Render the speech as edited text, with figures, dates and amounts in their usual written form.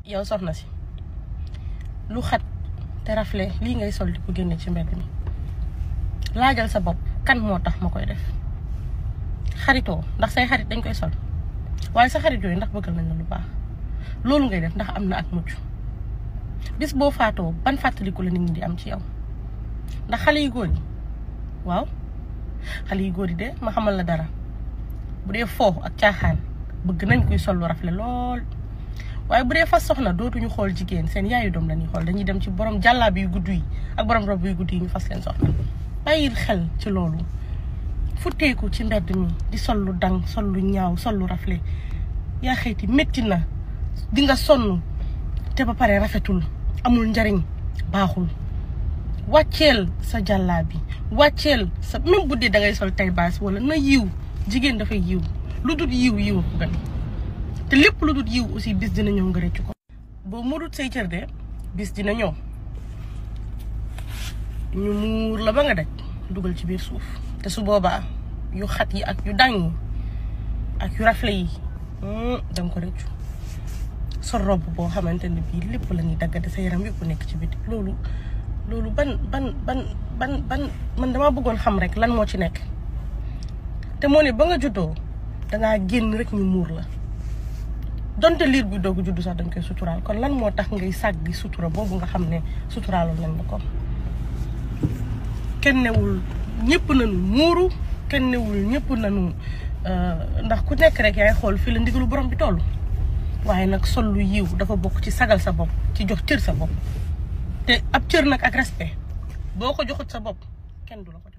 yow soxna si lu xat te rafle lii ngay sol di ko génne ci mbedd mi laajal sa bopp kan moo tax ma koy def xaritoo ndax say xarit dañ koy sol waaye sa xarit yooyu ndax bëggal nañ la lu baax loolu ngay def ndax am na ak mucc bis boo faatoo ban fàttaliku la nit ñi di am ci yow ndax xale yu góor yi waaw xale yu góor yi de ma xamal la dara bu dee foo ak caaxaan bëgg nañ koy sol lu rafle lool waaye bu dee fas soxna dootuñu xool jigéen seen yaayu doom lañuy xool dañuy dem ci borom jàllaabi yu gudd yi ak borom rob yu gudd yi ñu fas leen soxna bàyyil xel ci loolu futteeku ci mbedd mi di sol lu dang sol lu ñaaw sol lu rafle yaa xëyti métti na di nga sonn te ba pare rafetul amul njariñ baaxul wàcceel sa jàllaabi wàcceel sa même bu dee da ngay sol tay baas wala na yiw jigéen dafay yiw lu dul yiw yiw ko gën te lépp lu dul yiw aussi bis dina ñëw nga rëccu ko boo muurut say cër de bis dina ñëw ñu muur la ba nga daj dugal ci biir suuf te su boobaa yu xat yi ak yu dàng ak yu rafle yi danga ko rëccu sa robb boo xamante ne bii lépp la ñuy daggate sa yaram yëpp nekk ci biti loolu ban man damaa bëggoon xam rek lan moo ci nekk te moo ne ba nga juddoo dangaa génn rek ñu muur la donte liir bi doogu juddu sax dañ koy suturaal kon lan moo tax ngay sàggi sutura boobu nga xam ne suturaaloon nañ la ko kenn newul ñëpp nañu muuru kenn newul ñëpp nañu ndax ku nekk rek yaay xool fii la ndigalu borom bi toll waaye nag sol lu yiw dafa bokk ci sagal sa bopp ci jox cër sa bopp te ab cër nag ak respect boo ko joxut sa bopp kenn du la ko jox